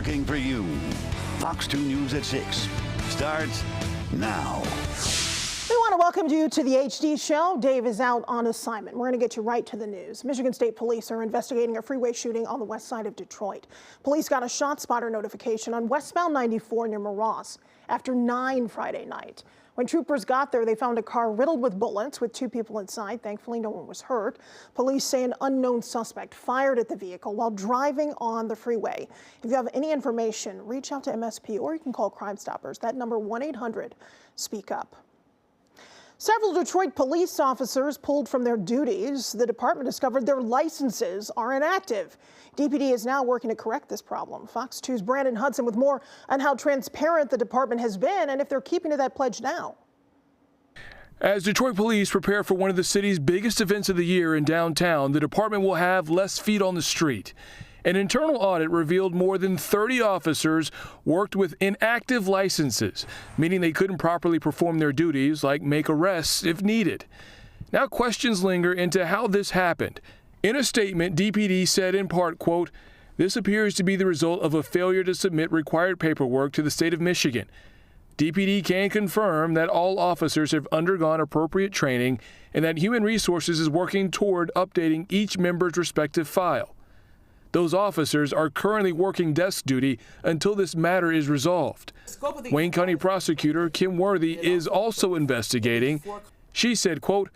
working for you. Fox 2 News at 6 starts now. We want to welcome you to the HD show. Dave is out on assignment. We're going to get you right to the news. Michigan State Police are investigating a freeway shooting on the west side of Detroit. Police got a shot spotter notification on westbound 94 near Moross after 9 Friday night. When troopers got there, they found a car riddled with bullets with 2 people inside. Thankfully, no one was hurt. Police say an unknown suspect fired at the vehicle while driving on the freeway. If you have any information, reach out to MSP or you can call Crime Stoppers. That number, 1-800-SPEAK-UP. Several Detroit police officers pulled from their duties. The department discovered their licenses are inactive. DPD is now working to correct this problem. Fox 2's Brandon Hudson with more on how transparent the department has been and if they're keeping to that pledge now. As Detroit police prepare for one of the city's biggest events of the year in downtown, the department will have less feet on the street. An internal audit revealed more than 30 officers worked with inactive licenses, meaning they couldn't properly perform their duties like make arrests if needed. Now questions linger into how this happened. In a statement, DPD said in part, quote, "This appears to be the result of a failure to submit required paperwork to the state of Michigan. DPD can confirm that all officers have undergone appropriate training and that Human Resources is working toward updating each member's respective file. Those officers are currently working desk duty until this matter is resolved." Wayne County Prosecutor Kim Worthy is also investigating. She said, quote,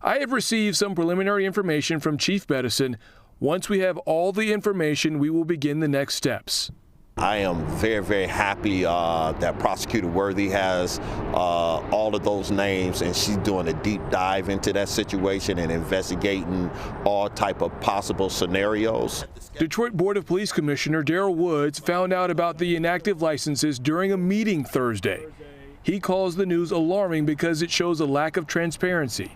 "I have received some preliminary information from Chief Bedison. Once we have all the information, we will begin the next steps." I am very, very happy that Prosecutor Worthy has all of those names, and she's doing a deep dive into that situation and investigating all type of possible scenarios. Detroit Board of Police Commissioner Darrell Woods found out about the inactive licenses during a meeting Thursday. He calls the news alarming because it shows a lack of transparency.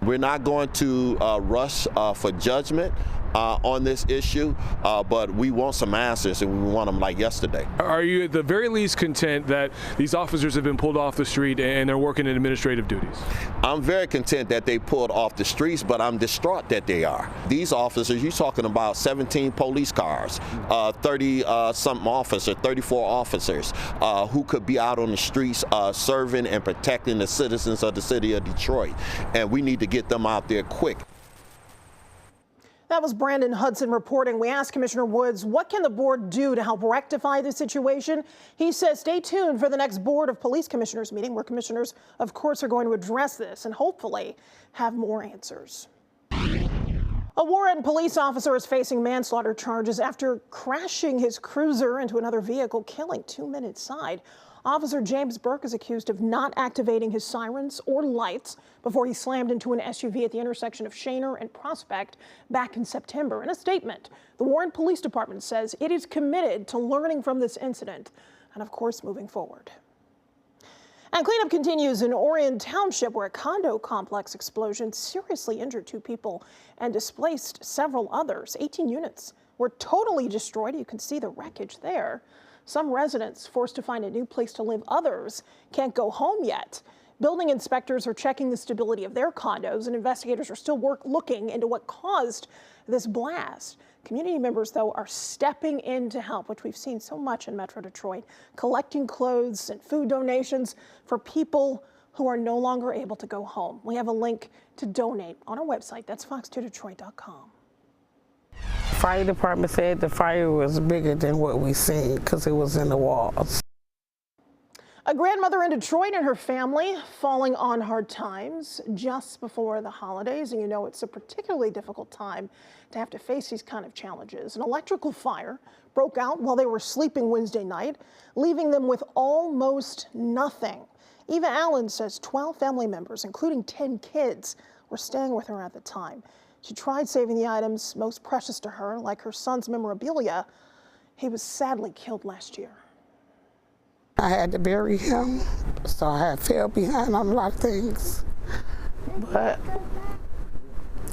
We're not going to rush for judgment on this issue, but we want some answers, and we want them like yesterday. Are you at the very least content that these officers have been pulled off the street and they're working in administrative duties? I'm very content that they pulled off the streets, but I'm distraught that they are. These officers, you're talking about 17 police cars, 30-something officers, 34 officers who could be out on the streets serving and protecting the citizens of the city of Detroit, and we need to get them out there quick. That was Brandon Hudson reporting. We asked Commissioner Woods, what can the board do to help rectify the situation? He says stay tuned for the next Board of Police Commissioners meeting, where commissioners, of course, are going to address this and hopefully have more answers. A Warren police officer is facing manslaughter charges after crashing his cruiser into another vehicle, killing 2 men inside. Officer James Burke is accused of not activating his sirens or lights before he slammed into an SUV at the intersection of Shaner and Prospect back in September. In a statement, the Warren Police Department says it is committed to learning from this incident and, of course, moving forward. And cleanup continues in Orion Township, where a condo complex explosion seriously injured 2 people and displaced several others. 18 units were totally destroyed. You can see the wreckage there. Some residents forced to find a new place to live. Others can't go home yet. Building inspectors are checking the stability of their condos, and investigators are still looking into what caused this blast. Community members, though, are stepping in to help, which we've seen so much in Metro Detroit, collecting clothes and food donations for people who are no longer able to go home. We have a link to donate on our website. That's fox2detroit.com. Fire department said the fire was bigger than what we seen because it was in the walls. A grandmother in Detroit and her family falling on hard times just before the holidays. And you know, it's a particularly difficult time to have to face these kind of challenges. An electrical fire broke out while they were sleeping Wednesday night, leaving them with almost nothing. Eva Allen says 12 family members, including 10 kids, were staying with her at the time. She tried saving the items most precious to her, like her son's memorabilia. He was sadly killed last year. I had to bury him, so I fell behind on a lot of things. But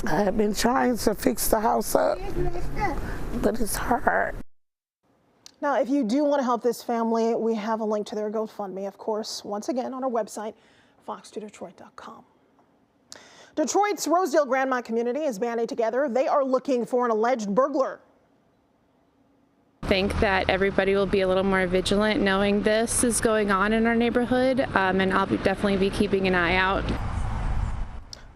I have been trying to fix the house up, but it's hard. Now, if you do want to help this family, we have a link to their GoFundMe, of course, once again on our website, fox2detroit.com. Detroit's Rosedale Grandmont community is banding together. They are looking for an alleged burglar. think that everybody will be a little more vigilant knowing this is going on in our neighborhood, and I'll definitely be keeping an eye out.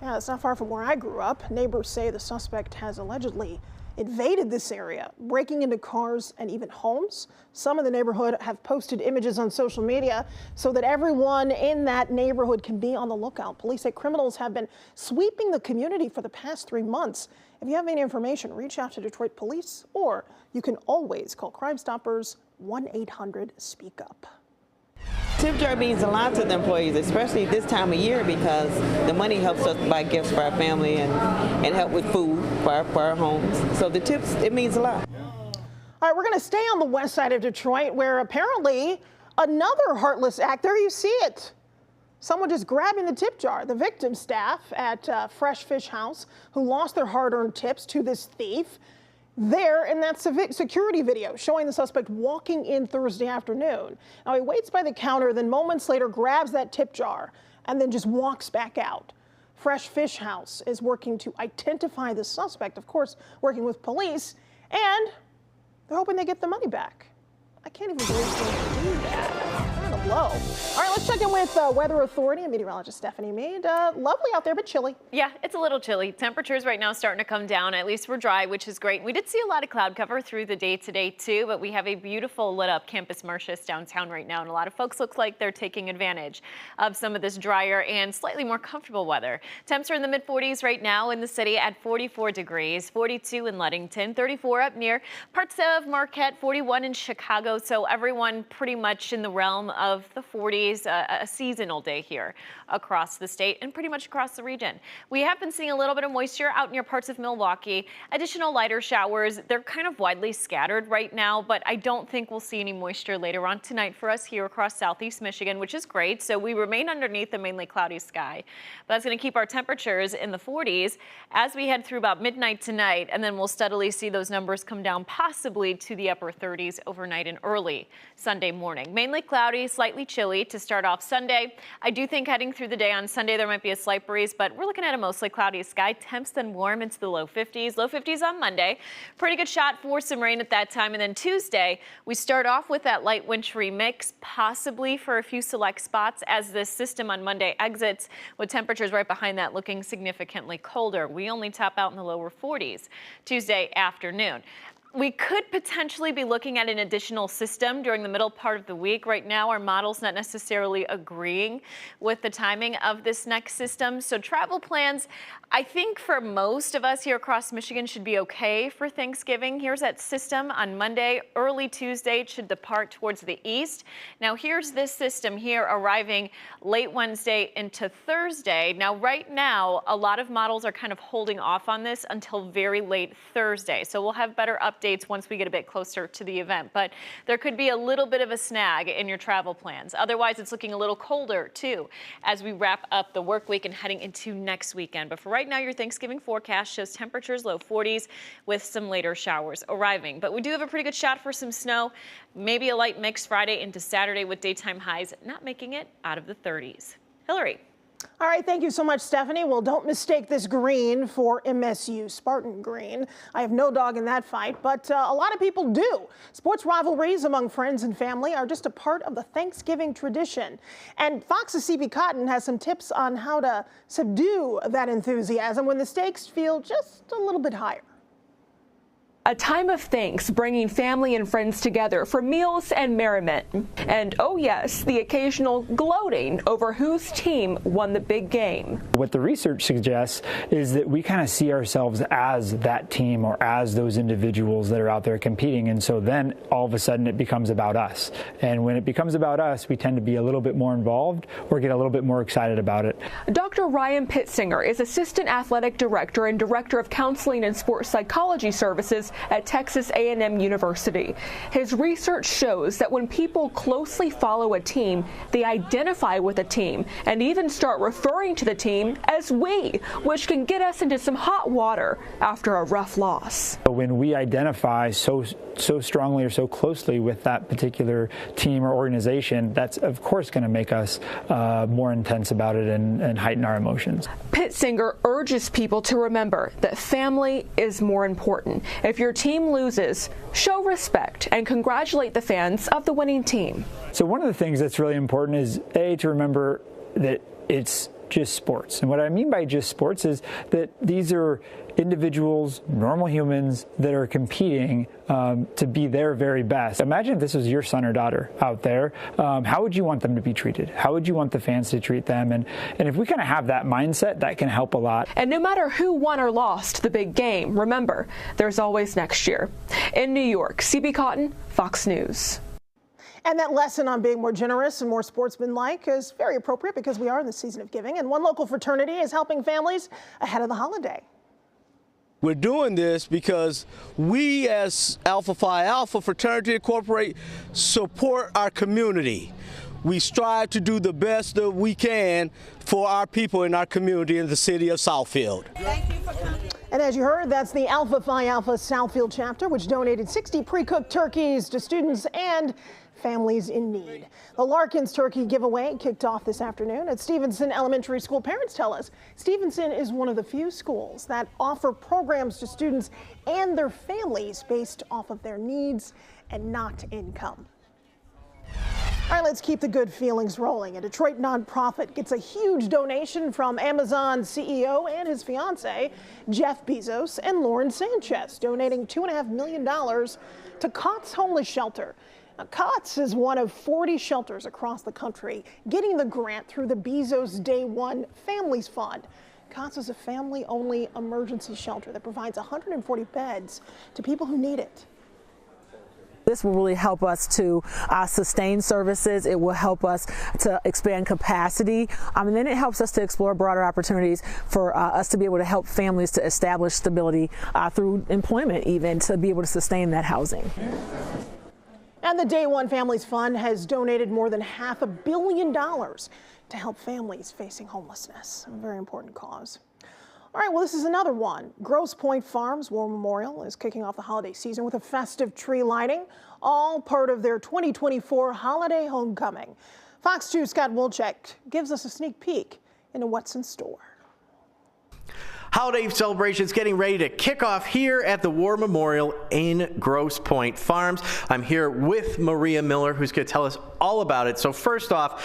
Yeah, it's not far from where I grew up. Neighbors say the suspect has allegedly invaded this area, breaking into cars and even homes. Some in the neighborhood have posted images on social media so that everyone in that neighborhood can be on the lookout. Police say criminals have been sweeping the community for the past 3 months. If you have any information, reach out to Detroit Police, or you can always call Crime Stoppers 1-800-SPEAK-UP. Tip jar means a lot to the employees, especially this time of year, because the money helps us buy gifts for our family and help with food for our homes. So the tips, it means a lot. All right, we're going to stay on the west side of Detroit, where apparently another heartless act. There you see it. Someone just grabbing the tip jar. The victim staff at Fresh Fish House who lost their hard-earned tips to this thief. There in that security video showing the suspect walking in Thursday afternoon. Now he waits by the counter, then moments later grabs that tip jar and then just walks back out. Fresh Fish House is working to identify the suspect, of course, working with police, and they're hoping they get the money back. I can't even believe they can do that. Kind of low. All right, let's check in with Weather Authority and meteorologist Stephanie Mead. Lovely out there, but chilly. Yeah, it's a little chilly. Temperatures right now starting to come down. At least we're dry, which is great. We did see a lot of cloud cover through the day today, too, but we have a beautiful lit up Campus Martius downtown right now, and a lot of folks look like they're taking advantage of some of this drier and slightly more comfortable weather. Temps are in the mid-40s right now in the city at 44 degrees, 42 in Ludington, 34 up near parts of Marquette, 41 in Chicago. So everyone pretty much in the realm of the 40s, a seasonal day here across the state and pretty much across the region. We have been seeing a little bit of moisture out near parts of Milwaukee. Additional lighter showers. They're kind of widely scattered right now, but I don't think we'll see any moisture later on tonight for us here across southeast Michigan, which is great. So we remain underneath the mainly cloudy sky. But that's going to keep our temperatures in the 40s as we head through about midnight tonight, and then we'll steadily see those numbers come down possibly to the upper 30s overnight and early Sunday morning. Mainly cloudy, slightly chilly to start off Sunday. I do think heading through the day on Sunday there might be a slight breeze, but we're looking at a mostly cloudy sky. Temps then warm into the low 50s. Low 50s on Monday. Pretty good shot for some rain at that time. And then Tuesday, we start off with that light wintry mix, possibly for a few select spots as this system on Monday exits, with temperatures right behind that looking significantly colder. We only top out in the lower 40s Tuesday afternoon. We could potentially be looking at an additional system during the middle part of the week. Right now, our model's not necessarily agreeing with the timing of this next system. So travel plans, I think for most of us here across Michigan should be okay for Thanksgiving. Here's that system on Monday. Early Tuesday, it should depart towards the east. Now here's this system here arriving late Wednesday into Thursday. Now right now, a lot of models are kind of holding off on this until very late Thursday. So we'll have better updates once we get a bit closer to the event, but there could be a little bit of a snag in your travel plans. Otherwise, it's looking a little colder too as we wrap up the work week and heading into next weekend. But for right now, your Thanksgiving forecast shows temperatures low 40s with some later showers arriving. But we do have a pretty good shot for some snow, maybe a light mix Friday into Saturday with daytime highs not making it out of the 30s. Hillary. All right, thank you so much, Stephanie. Well, don't mistake this green for MSU Spartan green. I have no dog in that fight, but a lot of people do. Sports rivalries among friends and family are just a part of the Thanksgiving tradition. And Fox's CB Cotton has some tips on how to subdue that enthusiasm when the stakes feel just a little bit higher. A time of thanks, bringing family and friends together for meals and merriment. And oh yes, the occasional gloating over whose team won the big game. What the research suggests is that we kind of see ourselves as that team or as those individuals that are out there competing. And so then all of a sudden it becomes about us. And when it becomes about us, we tend to be a little bit more involved or get a little bit more excited about it. Dr. Ryan Pittsinger is Assistant Athletic Director and Director of Counseling and Sports Psychology Services at Texas A&M University. His research shows that when people closely follow a team, they identify with a team and even start referring to the team as we, which can get us into some hot water after a rough loss. When we identify so so strongly or so closely with that particular team or organization, that's of course going to make us more intense about it and heighten our emotions. Pittsinger urges people to remember that family is more important. If your team loses, show respect and congratulate the fans of the winning team. So one of the things that's really important is, A, to remember that it's just sports. And what I mean by just sports is that these are individuals, normal humans that are competing to be their very best. Imagine if this was your son or daughter out there. How would you want them to be treated? How would you want the fans to treat them? And if we kind of have that mindset, that can help a lot. And no matter who won or lost the big game, remember, there's always next year. In New York, CB Cotton, Fox News. And that lesson on being more generous and more sportsmanlike is very appropriate because we are in the season of giving, and one local fraternity is helping families ahead of the holiday. We're doing this because we as Alpha Phi Alpha Fraternity Incorporated support our community. We strive to do the best that we can for our people in our community in the city of Southfield. Thank you for coming. And as you heard, that's the Alpha Phi Alpha Southfield chapter, which donated 60 pre-cooked turkeys to students and families in need. The Larkins Turkey Giveaway kicked off this afternoon at Stevenson Elementary School. Parents tell us Stevenson is one of the few schools that offer programs to students and their families based off of their needs and not income. All right, let's keep the good feelings rolling. A Detroit nonprofit gets a huge donation from Amazon CEO and his fiance, Jeff Bezos and Lauren Sanchez, donating $2.5 million to COTS Homeless Shelter. Now, COTS is one of 40 shelters across the country getting the grant through the Bezos Day One Families Fund. COTS is a family-only emergency shelter that provides 140 beds to people who need it. This will really help us to sustain services. It will help us to expand capacity. And then it helps us to explore broader opportunities for us to be able to help families to establish stability through employment, even to be able to sustain that housing. And the Day One Families Fund has donated more than $500 million to help families facing homelessness. A very important cause. All right, well, this is another one. Grosse Pointe Farms War Memorial is kicking off the holiday season with a festive tree lighting, all part of their 2024 holiday homecoming. Fox 2's Scott Wolchek gives us a sneak peek into what's in store. Holiday celebrations getting ready to kick off here at the War Memorial in Grosse Pointe Farms. I'm here with Maria Miller, who's going to tell us all about it. So first off,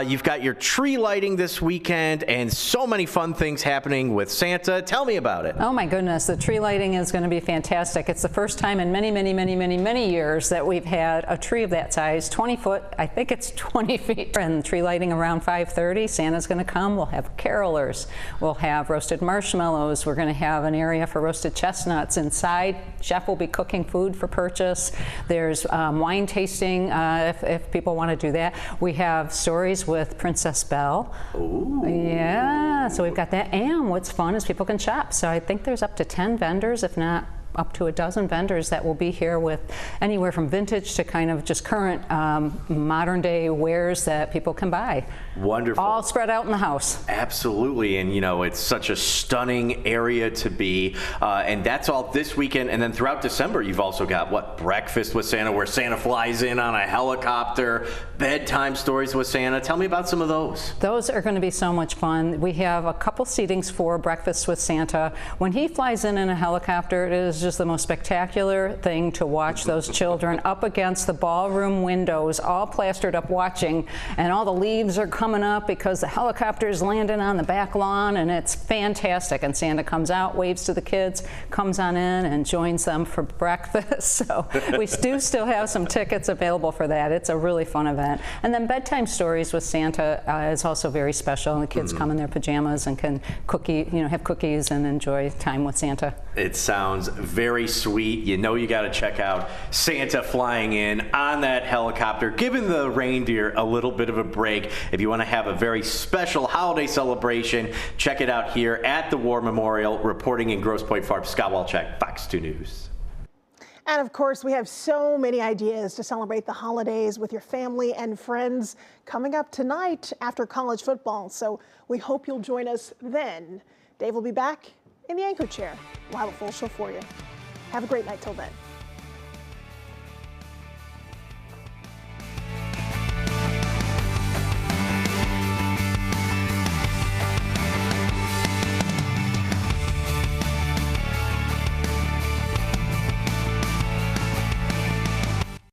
you've got your tree lighting this weekend and so many fun things happening with Santa. Tell me about it. Oh my goodness, the tree lighting is going to be fantastic. It's the first time in many years that we've had a tree of that size, 20 foot, I think it's 20 feet. And tree lighting around 5:30. Santa's going to come. We'll have carolers. We'll have roasted marshmallows. We're going to have an area for roasted chestnuts inside. Chef will be cooking food for purchase. There's wine tasting if people want to do that. We have stories with Princess Belle. Ooh. Yeah, so we've got that. And what's fun is people can shop. So I think there's up to 10 vendors, if not up to a dozen vendors that will be here with anywhere from vintage to kind of just current modern day wares that people can buy. Wonderful. All spread out in the house. Absolutely, and you know, it's such a stunning area to be, and that's all this weekend. And then throughout December, you've also got what, Breakfast with Santa, where Santa flies in on a helicopter, bedtime stories with Santa. Tell me about some of those. Those are going to be so much fun. We have a couple seatings for Breakfast with Santa. When he flies in a helicopter, it is just the most spectacular thing to watch those children up against the ballroom windows, all plastered up watching, and all the leaves are coming up because the helicopter's landing on the back lawn, and it's fantastic. And Santa comes out, waves to the kids, comes on in and joins them for breakfast. So we do still have some tickets available for that. It's a really fun event. And then Bedtime Stories with Santa is also very special. And the kids come in their pajamas and can have cookies and enjoy time with Santa. It sounds very sweet. You know, you got to check out Santa flying in on that helicopter, giving the reindeer a little bit of a break. If you want to have a very special holiday celebration, check it out here at the War Memorial. Reporting in Grosse Pointe Farms, Scott Wolchek, Fox 2 News. And of course, we have so many ideas to celebrate the holidays with your family and friends coming up tonight after college football. So we hope you'll join us then. Dave will be back in the anchor chair. We'll have a full show for you. Have a great night till then.